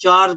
4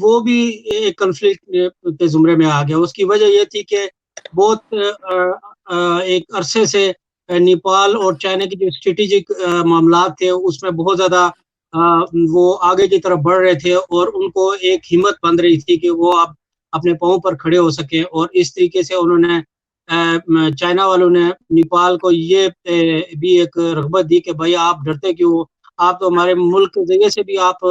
وہ بھی ایک کنفلکٹ کے زمرے میں آ گیا. اس کی وجہ یہ تھی کہ بہت ایک عرصے سے نیپال اور چائنا کی جو اسٹریٹجک معاملات تھے اس میں بہت زیادہ وہ آگے کی طرف بڑھ رہے تھے اور ان کو ایک ہمت بن رہی تھی کہ وہ اب اپنے پاؤں پر کھڑے ہو سکیں. اور اس طریقے سے انہوں نے چائنا والوں نے نیپال کو یہ بھی ایک رغبت دی کہ بھائی آپ ڈرتے کیوں، آپ تو ہمارے ملک کے ذریعے سے بھی آپ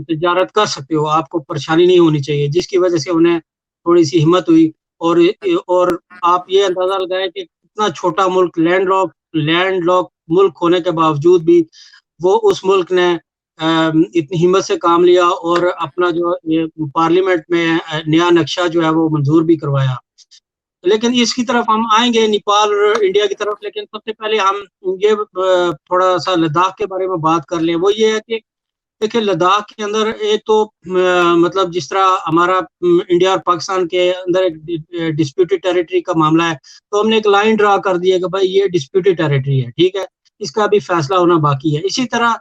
تجارت کر سکتے ہو، آپ کو پریشانی نہیں ہونی چاہیے، جس کی وجہ سے انہیں تھوڑی سی ہمت ہوئی. اور آپ یہ اندازہ لگائیں کہ اتنا چھوٹا ملک، لینڈ لاک ملک ہونے کے باوجود بھی وہ اس ملک نے اتنی ہمت سے کام لیا اور اپنا جو پارلیمنٹ میں نیا نقشہ جو ہے وہ منظور بھی کروایا. لیکن اس کی طرف ہم آئیں گے، نیپال اور انڈیا کی طرف، لیکن سب سے پہلے ہم یہ تھوڑا سا لداخ کے بارے میں بات کر لیں. وہ یہ ہے کہ دیکھیں لداخ کے اندر ایک تو مطلب جس طرح ہمارا انڈیا اور پاکستان کے اندر ایک ڈسپیوٹڈ ٹیریٹری کا معاملہ ہے، تو ہم نے ایک لائن ڈرا کر دی ہے کہ بھائی یہ ڈسپیوٹڈ ٹیریٹری ہے، ٹھیک ہے، اس کا بھی فیصلہ ہونا باقی ہے. اسی طرح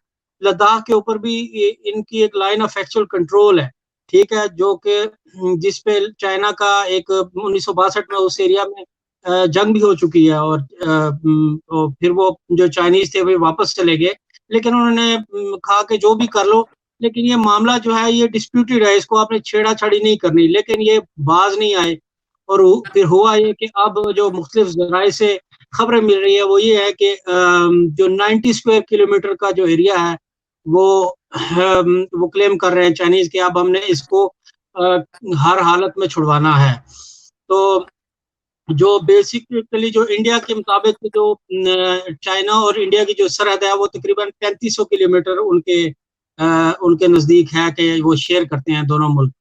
لداخ کے اوپر بھی ان کی ایک لائن آف ایکچوئل کنٹرول ہے، ٹھیک ہے، جو کہ جس پہ چائنا کا ایک 1962 میں اس ایریا میں جنگ بھی ہو چکی ہے اور پھر وہ جو چائنیز تھے وہ واپس چلے گئے. لیکن انہوں نے کہا کہ جو بھی کر لو، لیکن یہ معاملہ جو ہے یہ ڈسپیوٹڈ ہے، اس کو آپ نے چھیڑا چھاڑی نہیں کرنی. لیکن یہ باز نہیں آئے اور پھر ہوا یہ کہ اب جو مختلف ذرائع سے خبریں مل رہی ہے وہ یہ ہے کہ جو 90 اسکوائر کلومیٹر کا جو ایریا ہے وہ کلیم کر رہے ہیں چائنیز کہ اب ہم نے اس کو ہر حالت میں چھڑوانا ہے. تو جو بیسیکلی جو انڈیا کے مطابق جو چائنا اور انڈیا کی جو سرحد ہے وہ تقریباً 3500 کلومیٹر ان کے نزدیک ہے کہ وہ شیئر کرتے ہیں دونوں ملک.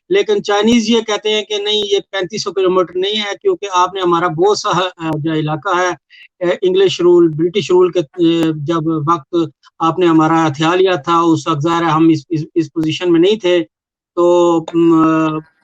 لیکن چائنیز یہ کہتے ہیں کہ نہیں، یہ 3500 کلومیٹر نہیں ہے، کیونکہ آپ نے ہمارا بہت سا جو علاقہ ہے انگلش رول، برٹش رول کے جب وقت آپ نے ہمارا ہتھیار لیا تھا اس وقت ظاہر ہے ہم اس پوزیشن میں نہیں تھے، تو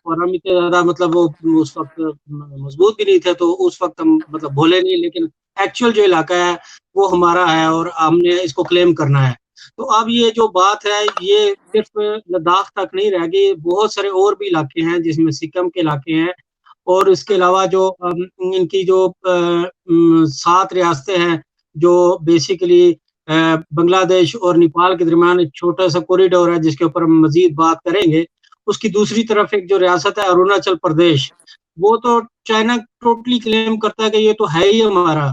اور ہم اتنے زیادہ مطلب وہ اس وقت مضبوط بھی نہیں تھے، تو اس وقت ہم مطلب بولے نہیں، لیکن ایکچوئل جو علاقہ ہے وہ ہمارا ہے اور ہم نے اس کو کلیم کرنا ہے. تو اب یہ جو بات ہے یہ صرف لداخ تک نہیں رہ گئی، بہت سارے اور بھی علاقے ہیں جس میں سکم کے علاقے ہیں، اور اس کے علاوہ جو ان کی جو 7 ریاستیں ہیں جو بیسیکلی بنگلہ دیش اور نیپال کے درمیان ایک چھوٹا سا کوریڈور ہے جس کے اوپر ہم مزید بات کریں گے. اس کی دوسری طرف ایک جو ریاست ہے اروناچل پردیش، وہ تو چائنا ٹوٹلی کلیم کرتا ہے کہ یہ تو ہے ہی ہمارا.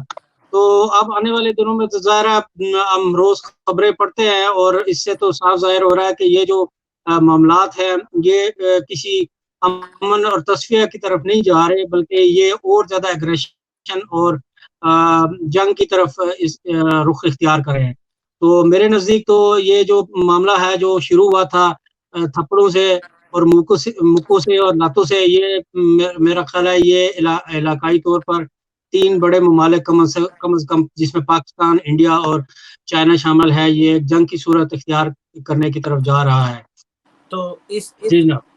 تو اب آنے والے دنوں میں تو ظاہر ہے ہم روز خبریں پڑھتے ہیں اور اس سے تو صاف ظاہر ہو رہا ہے کہ یہ جو معاملات ہیں یہ کسی امن اور تصفیہ کی طرف نہیں جا رہے، بلکہ یہ اور زیادہ ایگریشن اور جنگ کی طرف رخ اختیار کر رہے ہیں. تو میرے نزدیک تو یہ جو معاملہ ہے جو شروع ہوا تھا تھپڑوں سے اور مکوں سے اور لاتوں سے، یہ میرا خیال ہے یہ علاقائی طور پر 3 بڑے ممالک کم از کم جس میں پاکستان، انڈیا اور چائنا شامل ہے، یہ جنگ کی صورت اختیار کرنے کی طرف جا رہا ہے. تو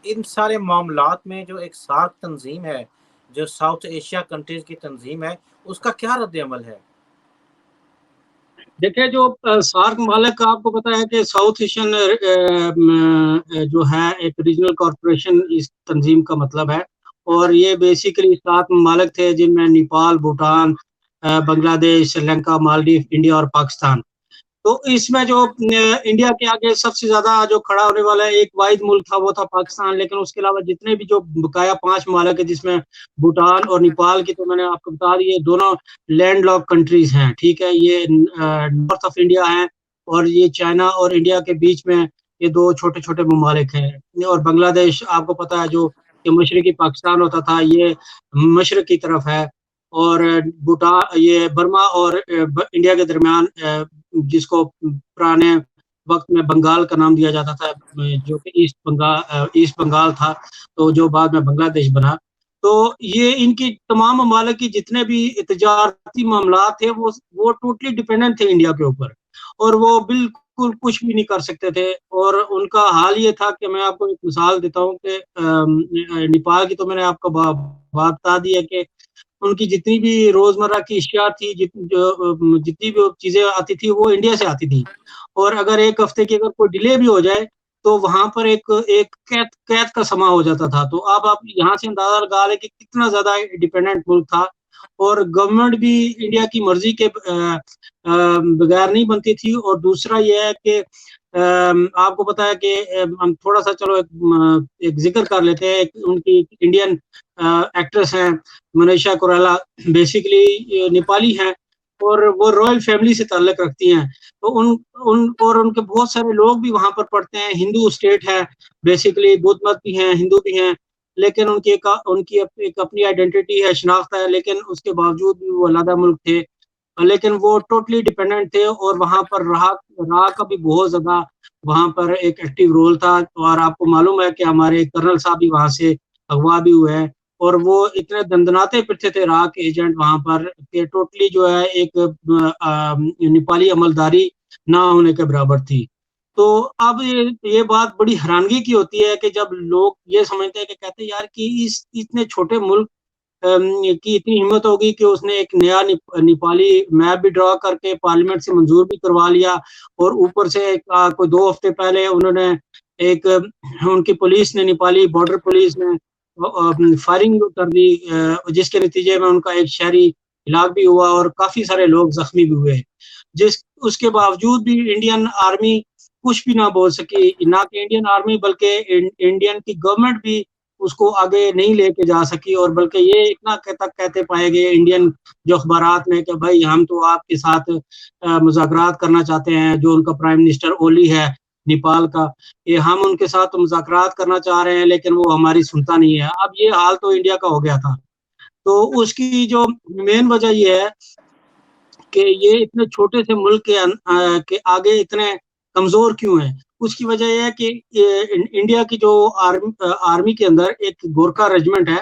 ان سارے معاملات میں جو ایک سارک تنظیم ہے، جو ساؤتھ ایشیا کنٹریز کی تنظیم ہے، اس کا کیا رد عمل ہے؟ دیکھیں جو سارک ممالک کا آپ کو پتا ہے کہ ساؤتھ ایشین جو ہے ایک ریجنل کارپوریشن اس تنظیم کا مطلب ہے، اور یہ بیسیکلی 7 ممالک تھے جن میں نیپال، بھوٹان، بنگلہ دیش، سری لنکا، مالدیو، انڈیا اور پاکستان. تو اس میں جو انڈیا کے آگے سب سے زیادہ جو کھڑا ہونے والا ایک واحد ملک تھا وہ تھا پاکستان. لیکن اس کے علاوہ جتنے بھی جو بقایا 5 ممالک ہیں جس میں بھوٹان اور نیپال کی تو میں نے آپ کو بتا دی، یہ دونوں لینڈ لاک کنٹریز ہیں، ٹھیک ہے، یہ نارتھ آف انڈیا ہیں، اور یہ چائنا اور انڈیا کے بیچ میں یہ 2 چھوٹے چھوٹے ممالک ہیں. اور بنگلہ دیش آپ کو پتا ہے جو کہ مشرقی پاکستان ہوتا تھا، یہ مشرق کی طرف ہے. اور بھوٹان، یہ برما اور انڈیا کے درمیان جس کو پرانے وقت میں بنگال کا نام دیا جاتا تھا، جو کہ ایسٹ بنگال تھا، تو جو بعد میں بنگلہ دیش بنا. تو یہ ان کی تمام ممالک کی جتنے بھی تجارتی معاملات تھے وہ ٹوٹلی ڈیپینڈنٹ تھے انڈیا کے اوپر، اور وہ بالکل کچھ بھی نہیں کر سکتے تھے. اور ان کا حال یہ تھا کہ میں آپ کو ایک مثال دیتا ہوں کہ نیپال کی تو میں نے آپ کو بات بتا دی ہے کہ ان کی جتنی بھی روزمرہ کی اشیاء تھی، جتنی بھی چیزیں آتی تھی وہ انڈیا سے آتی تھی، اور اگر ایک ہفتے کی اگر کوئی ڈیلے بھی ہو جائے تو وہاں پر ایک قید کا سما ہو جاتا تھا. تو اب آپ یہاں سے اندازہ لگا لیں کہ کتنا زیادہ ڈیپینڈنٹ ملک تھا, اور گورنمنٹ بھی انڈیا کی مرضی کے بغیر نہیں بنتی تھی. اور دوسرا یہ ہے کہ آپ کو پتا ہے کہ ہم تھوڑا سا چلو ایک ذکر کر لیتے ہیں. ان کی انڈین ایکٹریس ہیں منیشا کوئرالا, بیسیکلی نیپالی ہیں, اور وہ رائل فیملی سے تعلق رکھتی ہیں. تو ان کے بہت سارے لوگ بھی وہاں پر پڑھتے ہیں. ہندو اسٹیٹ ہے بیسیکلی, بدھ مت بھی ہیں, ہندو بھی ہیں, لیکن ان کی ایک اپنی آئیڈینٹی ہے, شناخت ہے, لیکن اس کے باوجود بھی وہ علیحدہ ملک تھے, لیکن وہ ٹوٹلی ڈیپینڈنٹ تھے. اور وہاں پر رہا کا بھی بہت زیادہ وہاں پر ایک ایکٹیو رول تھا. اور آپ کو معلوم ہے کہ ہمارے کرنل صاحب بھی وہاں سے اغوا بھی ہوئے ہیں, اور وہ اتنے دندناتے پھرتے تھے راہ کے ایجنٹ وہاں پر کہ ٹوٹلی جو ہے ایک نیپالی عملداری نہ ہونے کے برابر تھی. تو اب یہ بات بڑی حیرانگی کی ہوتی ہے کہ جب لوگ یہ سمجھتے ہیں کہ کہتے ہیں یار کہ اتنے چھوٹے ملک کی اتنی ہمت ہوگی کہ اس نے ایک نیا نیپالی میپ بھی ڈرا کر کے پارلیمنٹ سے منظور بھی کروا لیا, اور اوپر سے کوئی 2 ہفتے پہلے انہوں نے ان کی پولیس نے, نیپالی بارڈر پولیس نے فائرنگ کر دی, جس کے نتیجے میں ان کا ایک شہری ہلاک بھی ہوا اور کافی سارے لوگ زخمی بھی ہوئے. اس کے باوجود بھی انڈین آرمی کچھ بھی نہ بول سکی, نہ کہ انڈین آرمی بلکہ انڈین کی گورنمنٹ بھی اس کو آگے نہیں لے کے جا سکی. اور بلکہ یہ اتنا تک کہتے پائے گئے انڈین جو اخبارات میں کہ بھائی ہم تو آپ کے ساتھ مذاکرات کرنا چاہتے ہیں. جو ان کا پرائم منسٹر اولی ہے نیپال کا, یہ ہم ان کے ساتھ مذاکرات کرنا چاہ رہے ہیں, لیکن وہ ہماری سنتا نہیں ہے. اب یہ حال تو انڈیا کا ہو گیا تھا. تو اس کی جو مین وجہ یہ ہے کہ یہ اتنے چھوٹے سے ملک کے آگے اتنے کمزور کیوں ہیں. اس کی وجہ یہ ہے کہ انڈیا کی جو آرمی کے اندر ایک گورکھا ریجمنٹ ہے,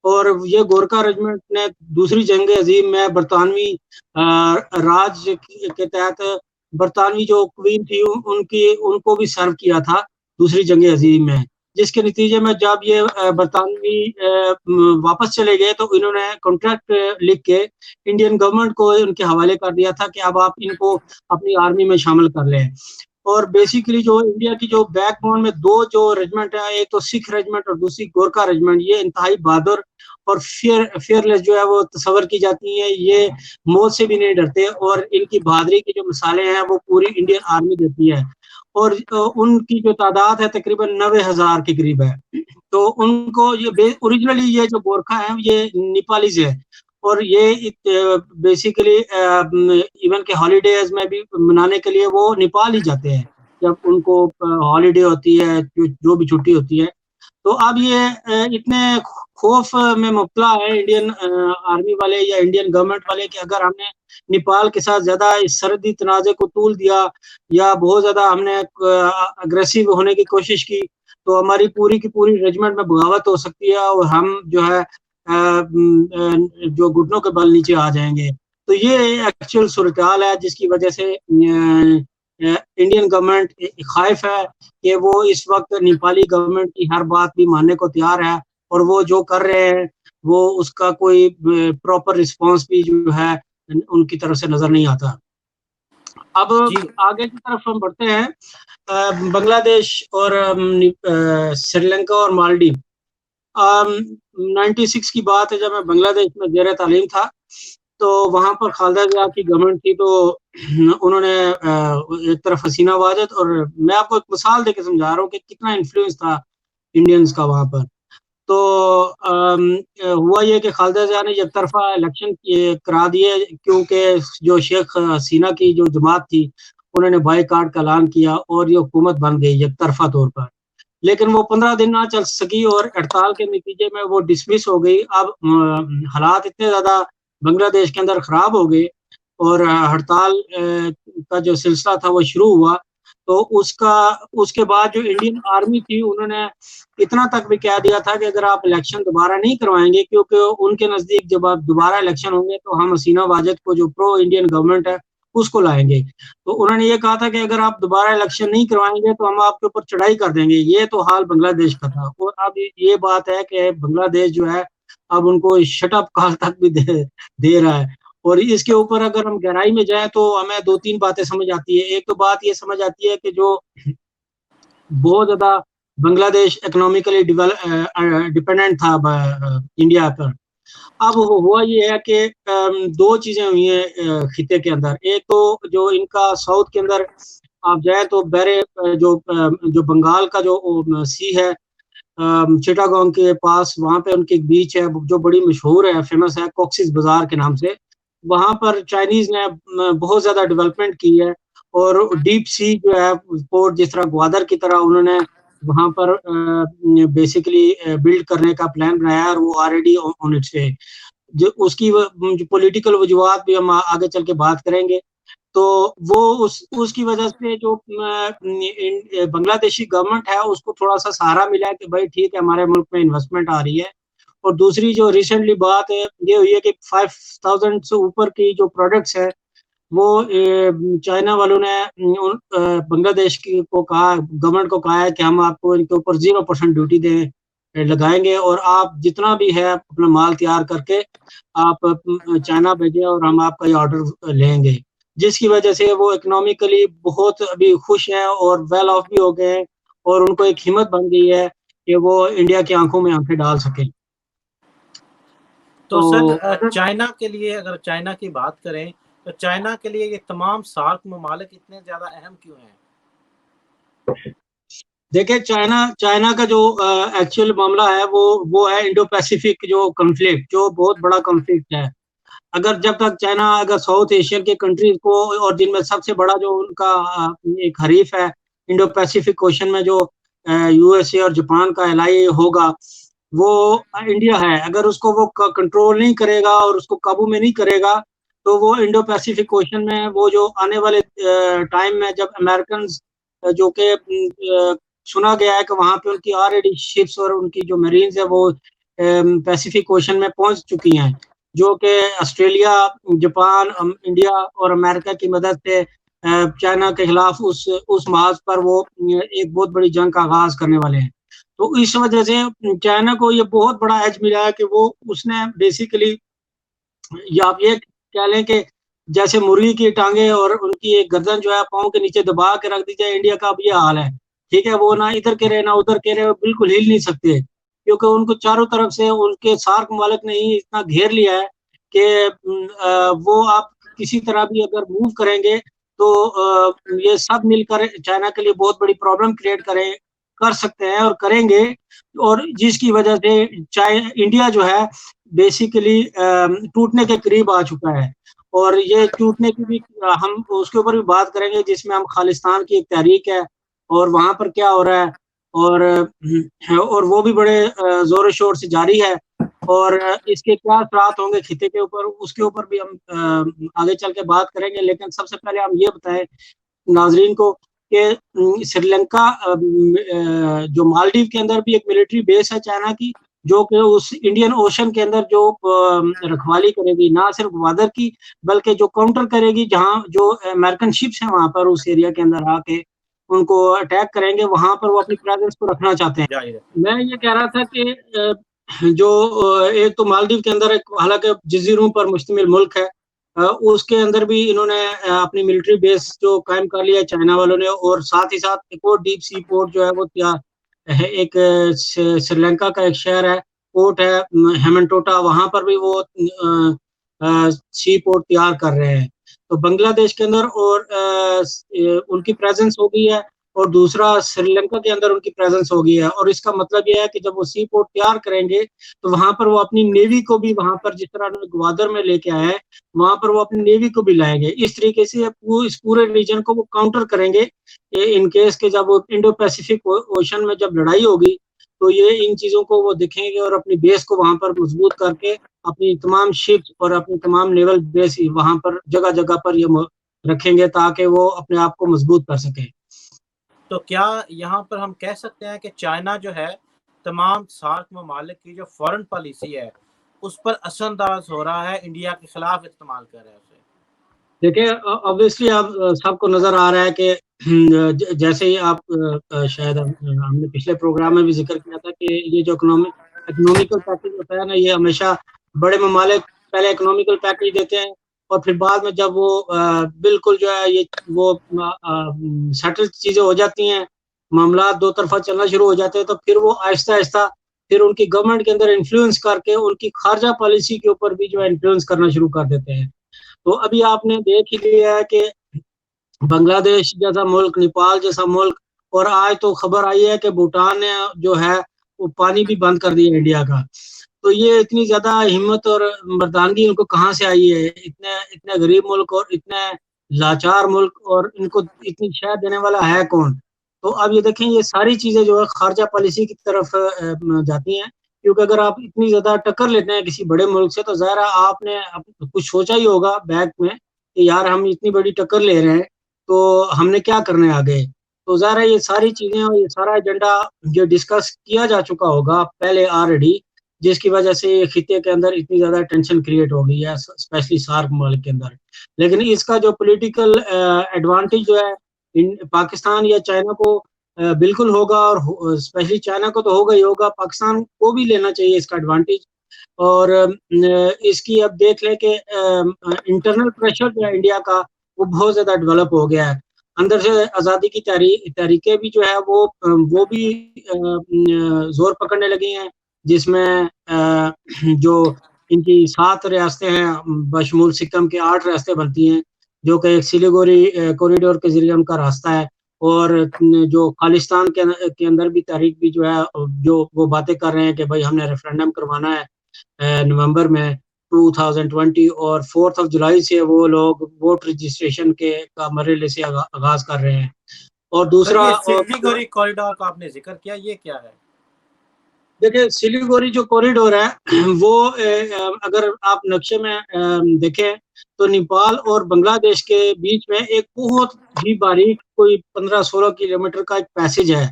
اور یہ گورکھا ریجمنٹ نے دوسری جنگ عظیم میں برطانوی راج کے تحت برطانوی جو کوئین تھی ان کو بھی سرو کیا تھا دوسری جنگ عظیم میں, جس کے نتیجے میں جب یہ برطانوی واپس چلے گئے تو انہوں نے کانٹریکٹ لکھ کے انڈین گورنمنٹ کو ان کے حوالے کر دیا تھا کہ اب آپ ان کو اپنی آرمی میں شامل کر لیں. اور بیسیکلی جو انڈیا کی جو بیک بون میں 2 جو ریجمنٹ ہیں, ایک تو سکھ ریجمنٹ اور دوسری گورکھا ریجمنٹ, یہ انتہائی بہادر اور فیئرلیس جو ہے وہ تصور کی جاتی ہیں. یہ موت سے بھی نہیں ڈرتے, اور ان کی بہادری کی جو مثالیں ہیں وہ پوری انڈین آرمی دیتی ہے. اور ان کی جو تعداد ہے تقریباً 90,000 کے قریب ہے. تو ان کو یہ اوریجنلی یہ جو گورکھا ہے یہ نیپالی سے ہے, اور یہ بیسیکلی ایون کہ ہالیڈیز میں بھی منانے کے لیے وہ نیپال ہی جاتے ہیں جب ان کو ہالیڈے ہوتی ہے, جو بھی چھٹی ہوتی ہے. تو اب یہ اتنے خوف میں مبتلا ہے انڈین آرمی والے یا انڈین گورنمنٹ والے کہ اگر ہم نے نیپال کے ساتھ زیادہ اس سرحدی تنازع کو طول دیا یا بہت زیادہ ہم نے اگریسو ہونے کی کوشش کی تو ہماری پوری کی پوری ریجمنٹ میں بغاوت ہو سکتی ہے, اور ہم جو ہے جو گھٹنوں کے بل نیچے آ جائیں گے. تو یہ ایکچوئل صورتحال ہے جس کی وجہ سے انڈین گورنمنٹ خائف ہے کہ وہ اس وقت نیپالی گورنمنٹ کی ہر بات بھی ماننے کو تیار ہے, اور وہ جو کر رہے ہیں وہ اس کا کوئی پراپر رسپانس بھی جو ہے ان کی طرف سے نظر نہیں آتا. اب آگے کی طرف ہم بڑھتے ہیں. بنگلہ دیش اور سری لنکا اور مالدیو. 96 کی بات ہے جب میں بنگلہ دیش میں زیر تعلیم تھا, تو وہاں پر خالدہ ضیاء کی گورنمنٹ تھی. تو انہوں نے ایک طرف حسینہ واجد, اور میں آپ کو ایک مثال دے کے سمجھا رہا ہوں کہ کتنا انفلوئنس تھا انڈینز کا وہاں پر. تو ہوا یہ کہ خالدہ ضیاء نے یک طرفہ الیکشن کرا دیے, کیونکہ جو شیخ حسینہ کی جو جماعت تھی انہوں نے بائی کاٹ کا اعلان کیا اور یہ حکومت بن گئی یک طرفہ طور پر. لیکن وہ 15 دن نہ چل سکی اور ہڑتال کے نتیجے میں وہ ڈسمس ہو گئی. اب حالات اتنے زیادہ بنگلہ دیش کے اندر خراب ہو گئے اور ہڑتال کا جو سلسلہ تھا وہ شروع ہوا. تو اس کے بعد جو انڈین آرمی تھی انہوں نے اتنا تک بھی کہہ دیا تھا کہ اگر آپ الیکشن دوبارہ نہیں کروائیں گے, کیونکہ ان کے نزدیک جب آپ دوبارہ الیکشن ہوں گے تو ہم حسینہ واجد کو جو پرو انڈین گورنمنٹ ہے اس کو لائیں گے. تو انہوں نے یہ کہا تھا کہ اگر آپ دوبارہ الیکشن نہیں کروائیں گے تو ہم آپ کے اوپر چڑھائی کر دیں گے. یہ تو حال بنگلہ دیش کا تھا. اور اب یہ بات ہے کہ بنگلہ دیش جو ہے اب ان کو شٹ اپ کال تک بھی دے رہا ہے. اور اس کے اوپر اگر ہم گہرائی میں جائیں تو ہمیں 2-3 باتیں سمجھ آتی ہے. ایک تو بات یہ سمجھ آتی ہے کہ جو بہت زیادہ بنگلہ دیش اکنامیکلی ڈپینڈنٹ تھا انڈیا پر. اب ہوا یہ ہے کہ دو چیزیں ہوئی ہیں خطے کے اندر. ایک تو جو ان کا ساؤتھ کے اندر آپ جائیں تو جو بنگال کا جو سی ہے چٹاگانگ کے پاس، وہاں پہ ان کی ایک بیچ ہے جو بڑی مشہور ہے، فیمس ہے، کوکسس بازار کے نام سے. وہاں پر چائنیز نے بہت زیادہ ڈیولپمنٹ کی ہے، اور ڈیپ سی جو ہے پورٹ جس طرح گوادر کی طرح انہوں نے وہاں پر بیسیکلی بلڈ کرنے کا پلان بنایا ہے، اور وہ آلریڈی آن اٹس وے. اس کی پولیٹیکل وجوہات بھی ہم آگے چل کے بات کریں گے. تو وہ اس کی وجہ سے جو بنگلہ دیشی گورنمنٹ ہے اس کو تھوڑا سا سہارا ملا کہ بھائی ٹھیک ہے ہمارے ملک میں انویسٹمنٹ آ رہی ہے. اور دوسری جو ریسنٹلی بات ہے یہ ہوئی ہے کہ 5000 سے اوپر کی جو پروڈکٹس ہے وہ چائنا والوں نے بنگلہ دیش کو کہا، گورنمنٹ کو کہا ہے کہ ہم آپ کو ان کے اوپر 0% ڈیوٹی لگائیں گے، اور آپ جتنا بھی ہے اپنا مال تیار کر کے آپ چائنا بھیجیں اور ہم آپ کا یہ آرڈر لیں گے. جس کی وجہ سے وہ اکنامیکلی بہت ابھی خوش ہیں اور ویل آف بھی ہو گئے ہیں، اور ان کو ایک ہمت بن گئی ہے کہ وہ انڈیا کی آنکھوں میں آنکھیں ڈال سکیں. تو سر چائنا کے لیے اگر چائنا کی بات کریں تو چائنا کے لیے یہ تمام سارک ممالک اتنے زیادہ اہم کیوں ہیں؟ دیکھیں چائنا کا جو ایکچوئل معاملہ ہے وہ ہے انڈو پیسیفک جو کنفلکٹ، جو بہت بڑا کنفلکٹ ہے. اگر جب تک چائنا اگر ساؤتھ ایشین کے کنٹریز کو، اور جن میں سب سے بڑا جو ان کا ایک حریف ہے انڈو پیسیفک اوشن میں جو یو ایس اے اور جاپان کا الائی ہوگا، وہ انڈیا ہے. اگر اس کو وہ کنٹرول نہیں کرے گا اور اس کو قابو میں نہیں کرے گا تو وہ انڈو پیسیفک اوشن میں وہ جو آنے والے ٹائم میں جب امریکنز جو کہ سنا گیا ہے کہ وہاں پہ ان کی آلریڈی شپس اور ان کی جو میرینز ہے وہ پیسیفک اوشن میں پہنچ چکی ہیں، جو کہ آسٹریلیا، جاپان، انڈیا اور امریکہ کی مدد سے چائنا کے خلاف اس محاذ پر وہ ایک بہت بڑی جنگ کا آغاز کرنے والے ہیں. تو اس وجہ سے چائنا کو یہ بہت بڑا ایج ملا ہے کہ وہ اس نے بیسیکلی، یا آپ یہ کہہ لیں کہ جیسے مرغی کی ٹانگیں اور ان کی ایک گردن جو ہے پاؤں کے نیچے دبا کے رکھ دی جائے، انڈیا کا اب یہ حال ہے. ٹھیک ہے، وہ نہ ادھر کے رہے نہ ادھر کے رہے، بالکل ہل نہیں سکتے، کیونکہ ان کو چاروں طرف سے ان کے سارک ممالک نے ہی اتنا گھیر لیا ہے کہ وہ آپ کسی طرح بھی اگر موو کریں گے تو یہ سب مل کر چائنا کے لیے بہت بڑی پرابلم کریٹ کر سکتے ہیں اور کریں گے. اور جس کی وجہ سے انڈیا جو ہے بیسیکلی ٹوٹنے کے قریب آ چکا ہے. اور یہ ٹوٹنے کی بھی ہم اس کے اوپر بھی بات کریں گے، جس میں ہم خالستان کی ایک تحریک ہے اور وہاں پر کیا ہو رہا ہے، اور وہ بھی بڑے زور و شور سے جاری ہے، اور اس کے کیا اثرات ہوں گے خطے کے اوپر، اس کے اوپر بھی ہم آگے چل کے بات کریں گے. لیکن سب سے پہلے ہم یہ بتائیں ناظرین کو کہ سری لنکا جو مالدیو کے اندر بھی ایک ملٹری بیس ہے چائنا کی، جو کہ اس انڈین اوشن کے اندر جو رکھوالی کرے گی، نہ صرف گوادر کی بلکہ جو کاؤنٹر کرے گی، جہاں جو امریکن شپس ہیں وہاں پر اس ایریا کے اندر آ کے ان کو اٹیک کریں گے، وہاں پر وہ اپنی پریزنس کو رکھنا چاہتے ہیں. میں یہ کہہ رہا تھا کہ جو ایک تو مالدیو کے اندر ایک حالانکہ جزیروں پر مشتمل ملک ہے، اس کے اندر بھی انہوں نے اپنی ملٹری بیس جو قائم کر لیا چائنا والوں نے، اور ساتھ ہی ساتھ ایک اور ڈیپ سی پورٹ جو ہے وہ ایک سری لنکا کا ایک شہر ہے، پورٹ ہے ہیمنٹوٹا، وہاں پر بھی وہ سی پورٹ تیار کر رہے ہیں. تو بنگلہ دیش کے اندر اور ان کی پریزنس ہو گئی ہے، اور دوسرا سری لنکا کے اندر ان کی پریزنس ہو گئی ہے. اور اس کا مطلب یہ ہے کہ جب وہ سی پورٹ تیار کریں گے تو وہاں پر وہ اپنی نیوی کو بھی وہاں پر جس طرح انہوں نے گوادر میں لے کے آیا ہے وہاں پر وہ اپنی نیوی کو بھی لائیں گے. اس طریقے سے اس پورے ریجن کو وہ کاؤنٹر کریں گے ان کیس کہ جب انڈو پیسیفک اوشن میں جب لڑائی ہوگی تو یہ ان چیزوں کو وہ دیکھیں گے اور اپنی بیس کو وہاں پر مضبوط کر کے اپنی تمام شپس اور اپنی تمام نیول بیس وہاں پر جگہ جگہ پر یہ رکھیں گے تاکہ وہ اپنے آپ کو مضبوط کر سکیں. تو کیا یہاں پر ہم کہہ سکتے ہیں کہ چائنا جو ہے تمام سارک ممالک کی جو فورن پالیسی ہے اس پر اثر انداز ہو رہا ہے، انڈیا کے خلاف استعمال کر رہا ہے اسے؟ دیکھیں obviously آپ سب کو نظر آ رہا ہے کہ جیسے ہی آپ شاید ہم نے پچھلے پروگرام میں بھی ذکر کیا تھا کہ یہ جو اکنامیکل پیکیج ہوتا ہے نا، یہ ہمیشہ بڑے ممالک پہلے اکنامیکل پیکیج دیتے ہیں اور پھر بعد میں جب وہ بالکل جو ہے وہ سیٹل چیزیں ہو جاتی ہیں معاملات دو طرفہ چلنا شروع ہو جاتے ہیں تو پھر وہ آہستہ آہستہ پھر ان کی گورنمنٹ کے اندر انفلوئنس کر کے ان کی خارجہ پالیسی کے اوپر بھی جو ہے انفلوئنس کرنا شروع کر دیتے ہیں. تو ابھی آپ نے دیکھ ہی لیا ہے کہ بنگلہ دیش جیسا ملک، نیپال جیسا ملک، اور آج تو خبر آئی ہے کہ بھوٹان نے جو ہے وہ پانی بھی بند کر دیا انڈیا کا. تو یہ اتنی زیادہ ہمت اور مردانگی ان کو کہاں سے آئی ہے؟ اتنے غریب ملک اور اتنے لاچار ملک، اور ان کو اتنی شے دینے والا ہے کون؟ تو اب یہ دیکھیں یہ ساری چیزیں جو ہے خارجہ پالیسی کی طرف جاتی ہیں، کیونکہ اگر آپ اتنی زیادہ ٹکر لیتے ہیں کسی بڑے ملک سے تو ظاہر ہے آپ نے کچھ سوچا ہی ہوگا بیک میں کہ یار ہم اتنی بڑی ٹکر لے رہے ہیں تو ہم نے کیا کرنا ہے آگے. تو ظاہر ہے یہ ساری چیزیں اور یہ سارا ایجنڈا جو ڈسکس کیا جا چکا ہوگا پہلے آلریڈی، جس کی وجہ سے خطے کے اندر اتنی زیادہ ٹینشن کریٹ ہو گئی ہے اسپیشلی سارک ممالک کے اندر. لیکن اس کا جو پولیٹیکل ایڈوانٹیج جو ہے پاکستان یا چائنا کو بالکل ہوگا، اور اسپیشلی چائنا کو تو ہوگا ہی ہوگا، پاکستان کو بھی لینا چاہیے اس کا ایڈوانٹیج. اور اس کی اب دیکھ لیں کہ انٹرنل پریشر جو ہے انڈیا کا وہ بہت زیادہ ڈیولپ ہو گیا ہے. اندر سے آزادی کی تحریکیں بھی جو ہے وہ بھی زور پکڑنے لگی ہیں، جس میں جو ان کی 7 ریاستیں ہیں بشمول سکم کے 8 ریاستیں بنتی ہیں، جو کہ ایک سلیگوری کوریڈور کے ذریعے ان کا راستہ ہے. اور جو خالستان کے اندر بھی تحریک بھی جو ہے جو وہ باتیں کر رہے ہیں کہ بھائی ہم نے ریفرینڈم کروانا ہے نومبر میں 2020، اور 4 جولائی سے وہ لوگ ووٹ رجسٹریشن کے مرحلے سے آغاز کر رہے ہیں. اور دوسرا یہ سلیگوری کوریڈور کا آپ نے ذکر کیا، یہ کیا ہے؟ دیکھیں سلیگوری جو کوریڈور ہے وہ اگر آپ نقشے میں دیکھیں تو نیپال اور بنگلہ دیش کے بیچ میں ایک بہت ہی باریک کوئی 15-16 کلومیٹر کا ایک پیسج ہے،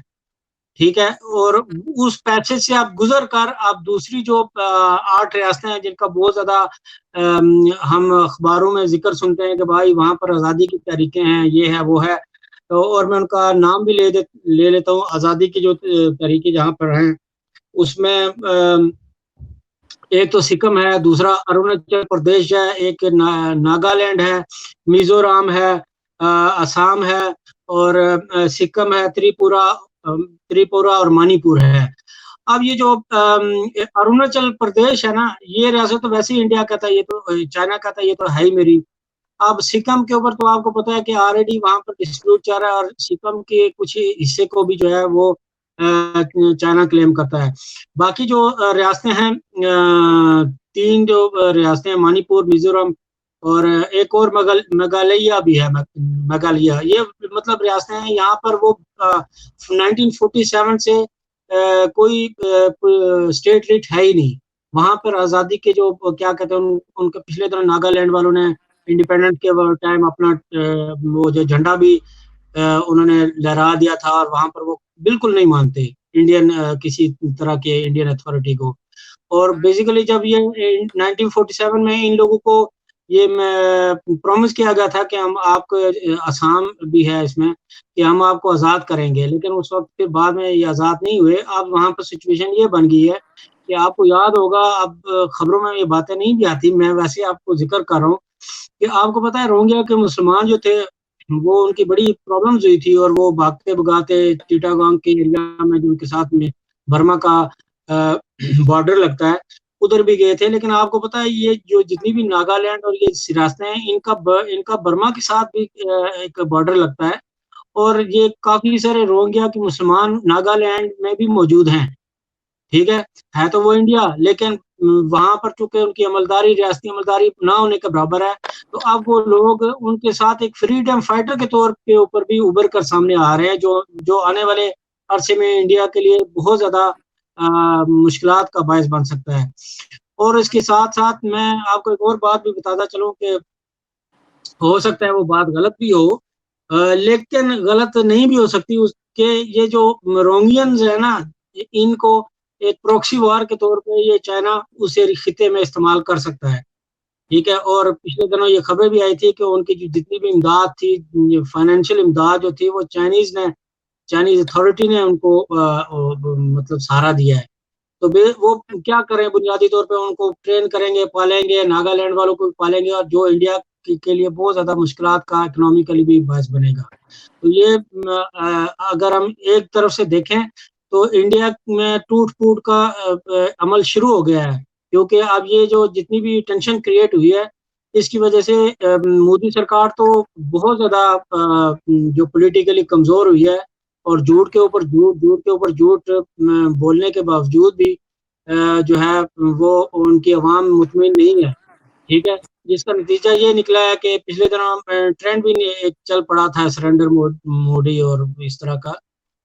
ٹھیک ہے. اور اس پیسج سے آپ گزر کر آپ دوسری جو 8 ریاستیں ہیں جن کا بہت زیادہ ہم اخباروں میں ذکر سنتے ہیں کہ بھائی وہاں پر آزادی کی تحریکیں ہیں، یہ ہے وہ ہے، اور میں ان کا نام بھی لے لیتا ہوں. آزادی کی جو تحریکیں جہاں پر ہیں اس میں ایک تو سکم ہے، دوسرا اروناچل پردیش ہے، ایک ناگالینڈ ہے، میزورام ہے، آسام ہے، اور سکم ہے، تریپورہ اور منی پور ہے. اب یہ جو اروناچل پردیش ہے نا، یہ ریاست تو ویسے ہی انڈیا کا تھا، یہ تو چائنا کا تھا، یہ تو ہے ہی میری. اب سکم کے اوپر تو آپ کو پتا ہے کہ آلریڈی وہاں پر ڈسپیوٹ چل رہا ہے، اور سکم کے کچھ حصے کو بھی جو ہے وہ چائنا کلیم کرتا ہے. باقی جو ریاستیں ہیں 3 جو ریاستیں ہیں منی پور، میزورم اور ایک اور میگھالیہ بھی ہے، میگھالیہ، یہ مطلب ریاستیں ہیں. یہاں پر وہ 1947 سے کوئی اسٹیٹ ریٹ ہے ہی نہیں. وہاں پر آزادی کے جو کیا کہتے ہیں ان کے پچھلے دنوں ناگالینڈ والوں نے انڈیپینڈنٹ کے ٹائم اپنا وہ جو جھنڈا بھی انہوں نے لہرا دیا تھا، اور وہاں پر وہ بالکل نہیں مانتے انڈین کسی طرح کے انڈین اتھارٹی کو. اور بیسیکلی جب یہ 1947 میں ان لوگوں کو یہ پرومس کیا گیا تھا کہ ہم آپ کو آسام بھی ہے اس میں کہ ہم آپ کو آزاد کریں گے، لیکن اس وقت پھر بعد میں یہ آزاد نہیں ہوئے. اب وہاں پر سچویشن یہ بن گئی ہے کہ آپ کو یاد ہوگا، اب خبروں میں یہ باتیں نہیں بھی آتی، میں ویسے آپ کو ذکر کر رہا ہوں کہ آپ کو پتا ہے روہنگیا کے مسلمان جو تھے وہ ان کی بڑی پرابلمز ہوئی تھی، اور وہ بھاگتے بھگاتے چیٹاگانگ کے ایریا میں جو ان کے ساتھ میں برما کا بارڈر لگتا ہے ادھر بھی گئے تھے. لیکن آپ کو پتا ہے یہ جو جتنی بھی ناگالینڈ اور یہ ریاستیں ہیں ان کا برما کے ساتھ بھی ایک بارڈر لگتا ہے، اور یہ کافی سارے روہنگیا کے مسلمان ناگالینڈ میں بھی موجود ہیں، ٹھیک ہے تو وہ انڈیا، لیکن وہاں پر چونکہ ان کی عملداری ریاستی عملداری نہ ہونے کے برابر ہے، تو اب وہ لوگ ان کے ساتھ ایک فریڈم فائٹر کے طور کے اوپر بھی ابھر کر سامنے آ رہے ہیں، جو آنے والے عرصے میں انڈیا کے لیے بہت زیادہ مشکلات کا باعث بن سکتا ہے. اور اس کے ساتھ ساتھ میں آپ کو ایک اور بات بھی بتاتا چلوں کہ ہو سکتا ہے وہ بات غلط بھی ہو، لیکن غلط نہیں بھی ہو سکتی اس کے یہ جو روہنگینز ہے نا، ان کو ایک پروکسی وار کے طور پہ یہ چائنا اسے خطے میں استعمال کر سکتا ہے، ٹھیک ہے. اور پچھلے دنوں یہ خبر بھی آئی تھی کہ ان کی جتنی بھی امداد تھی، فائنینشیل امداد جو تھی، وہ چائنیز اتھارٹی نے ان کو مطلب سہارا دیا ہے. تو وہ کیا کریں، بنیادی طور پہ ان کو ٹرین کریں گے، پالیں گے، ناگالینڈ والوں کو پالیں گے، اور جو انڈیا کے لیے بہت زیادہ مشکلات کا اکنامیکلی بھی باعث بنے گا. تو یہ اگر ہم ایک طرف سے دیکھیں تو انڈیا میں ٹوٹ پھوٹ کا عمل شروع ہو گیا ہے, کیونکہ اب یہ جو جتنی بھی ٹینشن کریٹ ہوئی ہے اس کی وجہ سے مودی سرکار تو بہت زیادہ جو پولیٹیکلی کمزور ہوئی ہے, اور جھوٹ کے اوپر جھوٹ, جھوٹ کے اوپر جھوٹ بولنے کے باوجود بھی جو ہے وہ ان کی عوام مطمئن نہیں ہے. ٹھیک ہے, جس کا نتیجہ یہ نکلا ہے کہ پچھلے دنوں ٹرینڈ بھی ایک چل پڑا تھا سرنڈر موڈی اور اس طرح کا.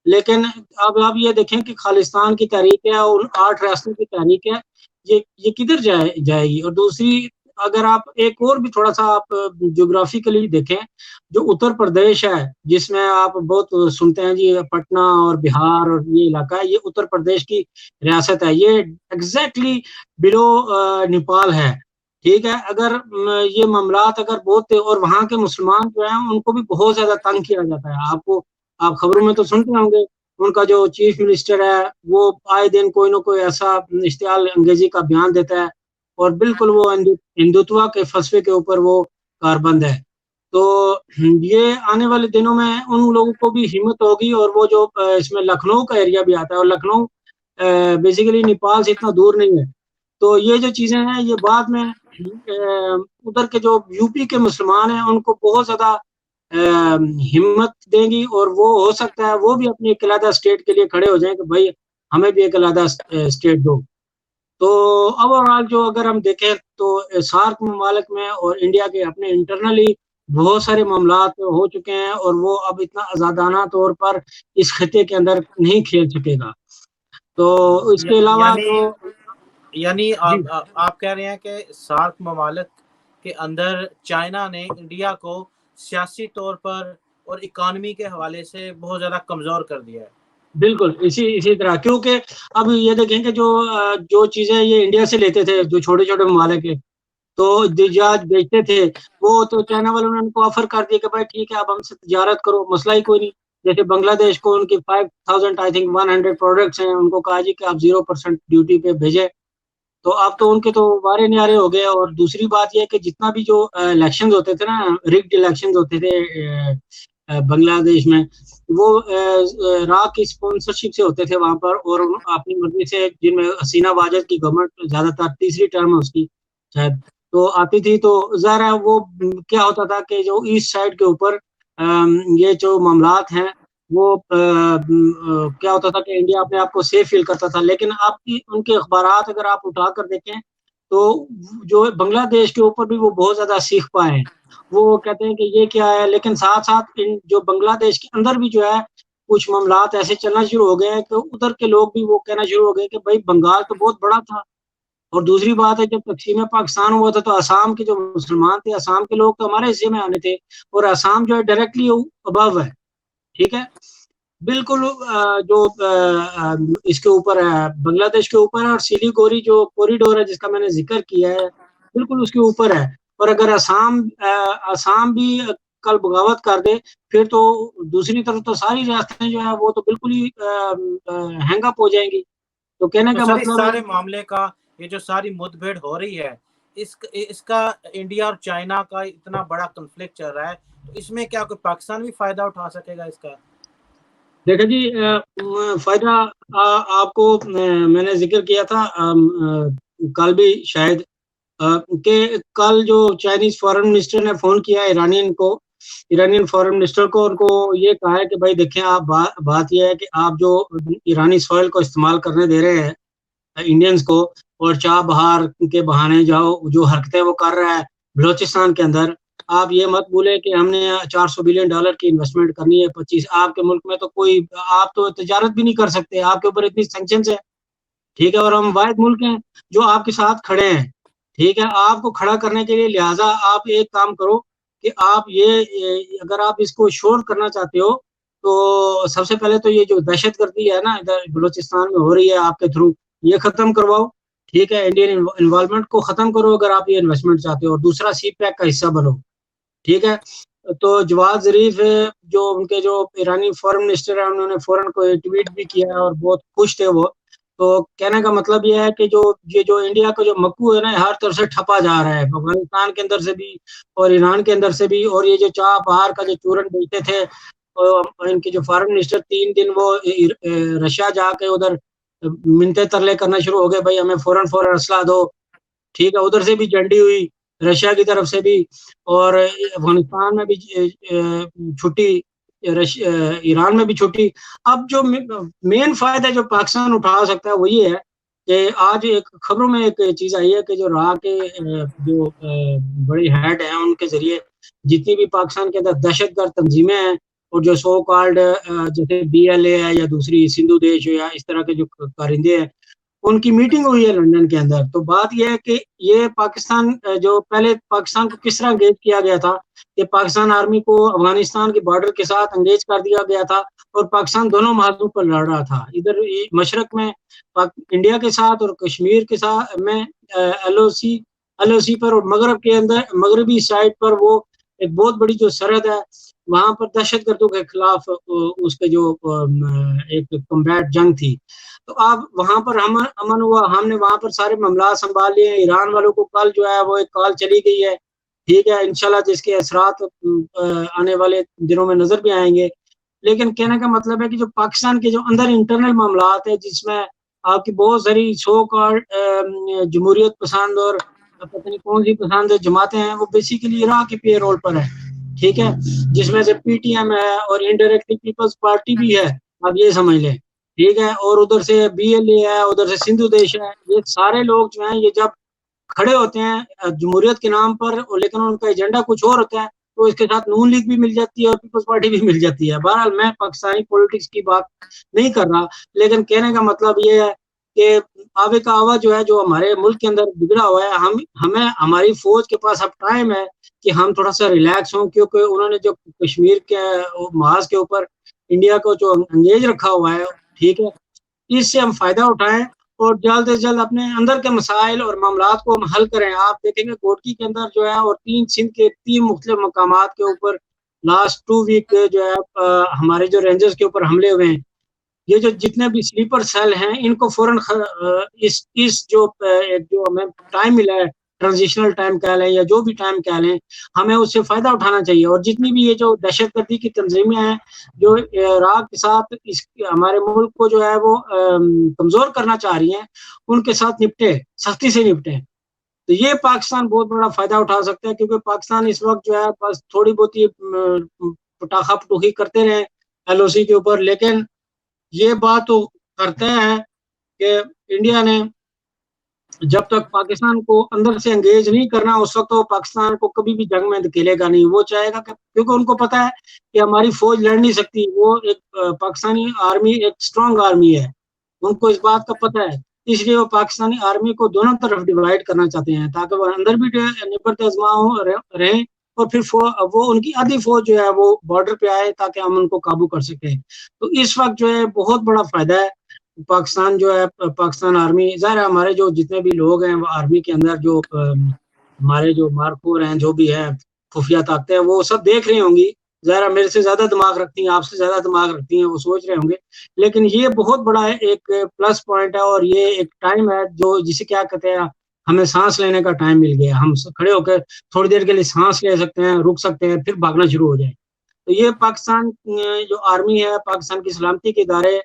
لیکن اب آپ یہ دیکھیں کہ خالصتان کی تحریک ہے اور 8 ریاستوں کی تحریک ہے, یہ کدھر جائے گی. اور دوسری اگر آپ ایک اور بھی تھوڑا سا آپ جغرافیکلی دیکھیں, جو اتر پردیش ہے جس میں آپ بہت سنتے ہیں جی پٹنہ اور بہار اور یہ علاقہ ہے, یہ اتر پردیش کی ریاست ہے, یہ ایگزیکٹلی بلو نیپال ہے. ٹھیک ہے, اگر یہ معاملات اگر بہت, اور وہاں کے مسلمان جو ہیں ان کو بھی بہت زیادہ تنگ کیا جاتا ہے. آپ خبروں میں تو سنتے ہوں گے, ان کا جو چیف منسٹر ہے وہ آئے دن کوئی نہ کوئی ایسا اشتعال انگیزی کا بیان دیتا ہے, اور بالکل وہ ہندوتوا کے فلسفے کے اوپر وہ کاربند ہے. تو یہ آنے والے دنوں میں ان لوگوں کو بھی ہمت ہوگی, اور وہ جو اس میں لکھنؤ کا ایریا بھی آتا ہے, اور لکھنؤ بیسیکلی نیپال سے اتنا دور نہیں ہے. تو یہ جو چیزیں ہیں یہ بعد میں ادھر کے جو یو پی کے مسلمان ہیں ان کو بہت زیادہ ہمت دیں گی, اور وہ ہو سکتا ہے وہ بھی اپنی ایک علیحدہ اسٹیٹ کے لیے کھڑے ہو جائیں کہ بھائی ہمیں بھی ایک علیحدہ اسٹیٹ دو. تو اوورآل جو اگر ہم دیکھیں تو سارک ممالک میں اور انڈیا کے اپنے انٹرنلی بہت سارے معاملات ہو چکے ہیں, اور وہ اب اتنا آزادانہ طور پر اس خطے کے اندر نہیں کھیل سکے گا. تو اس کے علاوہ یعنی جی آپ کہہ رہے ہیں کہ سارک ممالک کے اندر چائنا نے انڈیا کو سیاسی طور پر اور اکانومی کے حوالے سے بہت زیادہ کمزور کر دیا ہے. بالکل اسی طرح, کیونکہ اب یہ دیکھیں کہ جو چیزیں یہ انڈیا سے لیتے تھے, جو چھوٹے چھوٹے ممالک کے تو جہاز بیچتے تھے, وہ تو چائنا والوں نے ان کو آفر کر دیا کہ بھائی ٹھیک ہے اب ہم سے تجارت کرو, مسئلہ ہی کوئی نہیں. جیسے بنگلہ دیش کو ان کی 5000 آئی تھنک 100 پروڈکٹس ہیں, ان کو کہا جی کہ آپ 0% ڈیوٹی پہ بھیجیں. تو اب تو ان کے تو وارے نیارے ہو گئے. اور دوسری بات یہ کہ جتنا بھی جو الیکشن ہوتے تھے نا, ریگڈ الیکشن ہوتے تھے بنگلہ دیش میں, وہ را کی اسپانسرشپ سے ہوتے تھے وہاں پر, اور اپنی مرضی سے, جن میں حسینہ واجد کی گورنمنٹ زیادہ تر تیسری ٹرم ہے اس کی شاید تو آتی تھی. تو ظاہر ہے وہ کیا ہوتا تھا کہ جو ایسٹ سائڈ کے اوپر یہ جو معاملات ہیں وہ کیا ہوتا تھا کہ انڈیا اپنے آپ کو سیف فیل کرتا تھا. لیکن آپ کی ان کے اخبارات اگر آپ اٹھا کر دیکھیں تو جو بنگلہ دیش کے اوپر بھی وہ بہت زیادہ سیکھ پائے ہیں. وہ کہتے ہیں کہ یہ کیا ہے, لیکن ساتھ ساتھ جو بنگلہ دیش کے اندر بھی جو ہے کچھ معاملات ایسے چلنا شروع ہو گئے ہیں کہ ادھر کے لوگ بھی وہ کہنا شروع ہو گئے کہ بھائی بنگال تو بہت بڑا تھا. اور دوسری بات ہے, جب تقسیم پاکستان ہوا تھا تو آسام کے جو مسلمان تھے, آسام کے لوگ تو ہمارے حصے میں آنے تھے, اور آسام جو ہے ڈائریکٹلی ابو ہے. ٹھیک ہے, بالکل جو اس کے اوپر ہے بنگلہ دیش کے اوپر ہے, اور سلیگوری جو کوریڈور ہے جس کا میں نے ذکر کیا ہے بالکل اس کے اوپر ہے. اور اگر آسام بھی کل بغاوت کر دے پھر تو دوسری طرف تو ساری ریاستیں جو ہے وہ تو بالکل ہی ہینگ اپ ہو جائیں گی. تو کہنے کا سر اس مطلب ہے سارے معاملے کا, یہ جو ساری مد بھیڑ ہو رہی ہے, اس کا انڈیا اور چائنا کا اتنا بڑا کنفلکٹ چل رہا ہے, تو اس میں کیا کوئی پاکستان بھی فائدہ اٹھا سکے گا اس کا؟ دیکھیں جی, فائدہ آپ کو میں نے ذکر کیا تھا کل بھی شاید, کہ کل جو چائنیز فارن منسٹر نے فون کیا ایرانین فارن منسٹر کو, ان کو یہ کہا ہے کہ بھائی دیکھیں آپ بات یہ ہے کہ آپ جو ایرانی سوئل کو استعمال کرنے دے رہے ہیں انڈینز کو, اور چاہ بہار کے بہانے جو حرکتیں وہ کر رہا ہے بلوچستان کے اندر, آپ یہ مت بھولیں کہ ہم نے $400 بلین کی انویسٹمنٹ کرنی ہے 25. آپ کے ملک میں تو آپ تو تجارت بھی نہیں کر سکتے, آپ کے اوپر اتنی سینکشنز ہیں. ٹھیک ہے, اور ہم واحد ملک ہیں جو آپ کے ساتھ کھڑے ہیں. ٹھیک ہے, آپ کو کھڑا کرنے کے لیے لہٰذا آپ ایک کام کرو کہ آپ اگر آپ اس کو شور کرنا چاہتے ہو تو سب سے پہلے تو یہ جو دہشت گردی ہے نا ادھر بلوچستان میں ہو رہی ہے آپ کے تھرو, یہ ختم کرواؤ. ٹھیک ہے, انڈین انوالومنٹ کو ختم کرو اگر آپ یہ انویسٹمنٹ چاہتے ہو, اور دوسرا سی پیک کا حصہ بنو. ٹھیک ہے, تو جواد ظریف جو ان کے جو ایرانی فارن منسٹر ہیں انہوں نے فوراً کو ٹویٹ بھی کیا اور بہت خوش تھے وہ. تو کہنے کا مطلب یہ ہے کہ جو انڈیا کا جو مکو ہے نا ہر طرف سے ٹھپا جا رہا ہے، افغانستان کے اندر سے بھی اور ایران کے اندر سے بھی. اور یہ جو چابہار کا جو چورن بیچتے تھے ان کے جو فارن منسٹر 3 دن وہ رشیا جا کے ادھر منتے ترلے کرنا شروع ہو گئے، بھائی ہمیں فوراً اسلحہ دو. ٹھیک ہے، ادھر سے بھی جنڈی ہوئی رشیا کی طرف سے بھی، اور افغانستان میں بھی چھٹی، ایران میں بھی چھٹی. اب جو مین فائدہ جو پاکستان اٹھا سکتا ہے وہ یہ ہے کہ آج ایک خبروں میں ایک چیز آئی ہے کہ جو راہ کے جو بڑی ہیڈ ہیں ان کے ذریعے جتنی بھی پاکستان کے اندر دہشت گرد تنظیمیں ہیں اور جو سو کالڈ جیسے BLA ہے یا دوسری سندھو دیش یا اس طرح کے جو کارندے ہیں ان کی میٹنگ ہوئی ہے لندن کے اندر. تو بات یہ ہے کہ یہ پاکستان جو پہلے پاکستان کو کس طرح انگیج کیا گیا تھا کہ پاکستان آرمی کو افغانستان کے بارڈر کے ساتھ انگیج کر دیا گیا تھا اور پاکستان دونوں محاذوں پر لڑ رہا تھا، ادھر مشرق میں انڈیا کے ساتھ اور کشمیر کے ساتھ میں LOC پر، اور مغرب کے اندر مغربی سائڈ پر وہ ایک بہت بڑی جو سرحد ہے وہاں پر دہشت گردوں کے خلاف اس کے جو ایک کمبیٹ جنگ تھی. تو اب وہاں پر امن ہوا، ہم نے وہاں پر سارے معاملات سنبھال لیے. ایران والوں کو کل جو ہے وہ ایک کال چلی گئی ہے، ٹھیک ہے، انشاءاللہ جس کے اثرات آنے والے دنوں میں نظر بھی آئیں گے. لیکن کہنے کا مطلب ہے کہ جو پاکستان کے جو اندر انٹرنل معاملات ہیں جس میں آپ کی بہت ساری سو کالڈ جمہوریت پسند اور پتہ نہیں کون سی پسند جماعتیں ہیں وہ بیسیکلی عراق کی پے رول پر ہے، ٹھیک ہے، جس میں سے PTM ہے اور انڈائریکٹلی پیپلز پارٹی بھی ہے، آپ یہ سمجھ لیں، ٹھیک ہے، اور ادھر سے BLA ہے، ادھر سے سندھو دیش ہے. یہ سارے لوگ جو ہیں یہ جب کھڑے ہوتے ہیں جمہوریت کے نام پر لیکن ان کا ایجنڈا کچھ اور ہوتا ہے تو اس کے ساتھ نون لیگ بھی مل جاتی ہے اور پیپلز پارٹی بھی مل جاتی ہے. بہرحال میں پاکستانی پولیٹکس کی بات نہیں کر رہا، لیکن کہنے کا مطلب یہ ہے کہ آب کہوا جو ہے جو ہمارے ملک کے اندر بگڑا ہوا ہے، ہمیں ہماری فوج کے پاس اب ٹائم ہے کہ ہم تھوڑا سا ریلیکس ہوں، کیونکہ انہوں نے جو کشمیر کے محاذ کے اوپر انڈیا کو جو انگیج رکھا ہوا ہے، ٹھیک ہے، اس سے ہم فائدہ اٹھائیں اور جلد از جلد اپنے اندر کے مسائل اور معاملات کو ہم حل کریں. آپ دیکھیں گے گوٹکی کے اندر جو ہے اور سندھ کے 3 مختلف مقامات کے اوپر لاسٹ 2 ویک جو ہے ہمارے جو رینجرز کے اوپر حملے ہوئے ہیں. یہ جو جتنے بھی سلیپر سیل ہیں ان کو فوراً اس جو ہمیں ٹائم ملا ہے، ٹرانزیشنل ٹائم کہہ لیں یا جو بھی ٹائم کہہ لیں، ہمیں اس سے فائدہ اٹھانا چاہیے. اور جتنی بھی یہ جو دہشت گردی کی تنظیمیں ہیں جو عراق کے ساتھ ہمارے ملک کو جو ہے وہ کمزور کرنا چاہ رہی ہیں ان کے ساتھ نپٹے، سختی سے نپٹے. تو یہ پاکستان بہت بڑا فائدہ اٹھا سکتا ہے، کیونکہ پاکستان اس وقت جو ہے بس تھوڑی بہت ہی پٹاخا پٹوخی کرتے رہے LOC کے اوپر، لیکن یہ بات تو کرتے ہیں کہ انڈیا نے جب تک پاکستان کو اندر سے انگیج نہیں کرنا اس وقت وہ پاکستان کو کبھی بھی جنگ میں دھکیلے گا نہیں. وہ چاہے گا کہ کیونکہ ان کو پتا ہے کہ ہماری فوج لڑ نہیں سکتی، وہ ایک پاکستانی آرمی ایک اسٹرانگ آرمی ہے، ان کو اس بات کا پتہ ہے، اس لیے وہ پاکستانی آرمی کو دونوں طرف ڈیوائڈ کرنا چاہتے ہیں تاکہ وہ اندر بھی نبرد آزما رہیں اور پھر وہ ان کی آدھی فوج جو ہے وہ بارڈر پہ آئے تاکہ ہم ان کو قابو کر سکیں. تو اس وقت جو ہے بہت بڑا فائدہ ہے پاکستان جو ہے پاکستان آرمی. ظاہر ہے ہمارے جو جتنے بھی لوگ ہیں وہ آرمی کے اندر جو ہمارے جو مارکور ہیں جو بھی ہیں خفیہ طاقتیں ہیں وہ سب دیکھ رہی ہوں گی، ظاہر میرے سے زیادہ دماغ رکھتی ہیں، آپ سے زیادہ دماغ رکھتی ہیں، وہ سوچ رہے ہوں گے. لیکن یہ بہت بڑا ایک پلس پوائنٹ ہے اور یہ ایک ٹائم ہے جو جسے کیا کہتے ہیں ہمیں سانس لینے کا ٹائم مل گیا، ہم کھڑے ہو کے تھوڑی دیر کے لیے سانس لے سکتے ہیں، رک سکتے ہیں، پھر بھاگنا شروع ہو جائے. تو یہ پاکستان جو آرمی ہے، پاکستان کی سلامتی کے ادارے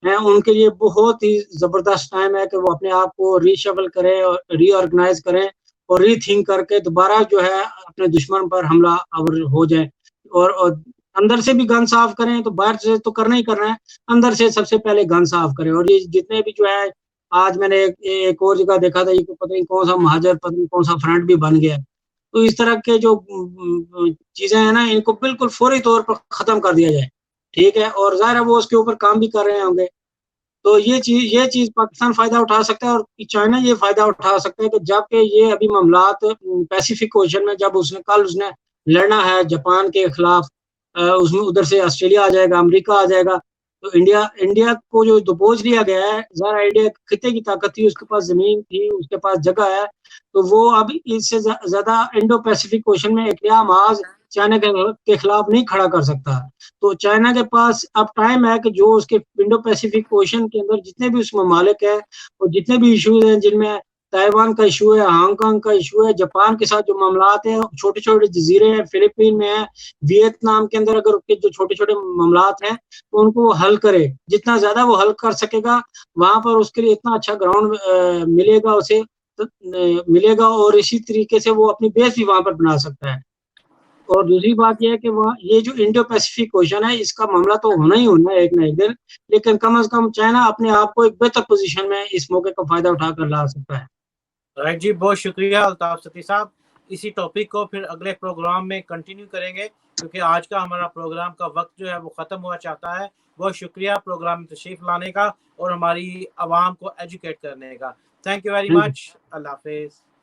ہیں، ان کے لیے بہت ہی زبردست ٹائم ہے کہ وہ اپنے آپ کو ری شفل کریں اور ری آرگنائز کریں اور ری تھنک کر کے دوبارہ جو ہے اپنے دشمن پر حملہ آور ہو جائے اور اندر سے بھی گن صاف کریں. تو باہر سے تو کرنا ہی کرنا ہے، اندر سے سب سے پہلے گن صاف کریں. اور یہ جتنے بھی جو ہے آج میں نے ایک اور جگہ دیکھا تھا، یہ پتہ نہیں کون سا مہاجر پتہ نہیں کون سا فرنٹ بھی بن گیا. تو اس طرح کے جو چیزیں ہیں نا ان کو بالکل فوری طور پر ختم کر دیا جائے، ٹھیک ہے. اور ظاہر ہے وہ اس کے اوپر کام بھی کر رہے ہوں گے. تو یہ چیز پاکستان فائدہ اٹھا سکتا ہے اور چائنا یہ فائدہ اٹھا سکتا ہے کہ جب کہ یہ ابھی معاملات پیسیفک اوشن میں جب اس نے لڑنا ہے جاپان کے خلاف، اس میں ادھر سے آسٹریلیا آ جائے گا، امریکہ آ جائے گا. تو انڈیا کو جو دبوچ لیا گیا ہے، ظاہر انڈیا خطے کی طاقت تھی، اس کے پاس زمین تھی، اس کے پاس جگہ ہے، تو وہ اب اس سے زیادہ انڈو پیسیفک اوشن میں ایک نیا محاذ چائنا کے خلاف نہیں کھڑا کر سکتا. تو چائنا کے پاس اب ٹائم ہے کہ جو اس کے انڈو پیسیفک اوشن کے اندر جتنے بھی اس ممالک ہیں اور جتنے بھی ایشوز ہیں، جن میں تائیوان کا ایشو ہے، ہانگ کانگ کا ایشو ہے، جاپان کے ساتھ جو معاملات ہیں، چھوٹے چھوٹے جزیرے ہیں، فلپین میں ہیں، ویتنام کے اندر اگر جو چھوٹے چھوٹے معاملات ہیں تو ان کو حل کرے. جتنا زیادہ وہ حل کر سکے گا وہاں پر اس کے لیے اتنا اچھا گراؤنڈ ملے گا اسے ملے گا، اور اسی طریقے سے وہ اپنی بیس بھی وہاں پر بنا سکتا ہے. اور دوسری بات یہ ہے کہ وہاں یہ جو انڈو پیسیفک اوشن ہے اس کا معاملہ تو ہونا ہی ہونا ہے ایک نہ ایک دن، لیکن کم از کم چائنا اپنے آپ کو ایک بہتر پوزیشن میں اس موقع کا فائدہ اٹھا کر لا سکتا ہے. رائٹ جی، بہت شکریہ الطاف ستی صاحب. اسی ٹاپک کو پھر اگلے پروگرام میں کنٹینیو کریں گے کیونکہ آج کا ہمارا پروگرام کا وقت جو ہے وہ ختم ہوا چاہتا ہے. بہت شکریہ پروگرام میں تشریف لانے کا اور ہماری عوام کو ایجوکیٹ کرنے کا. Thank you very much. اللہ حافظ.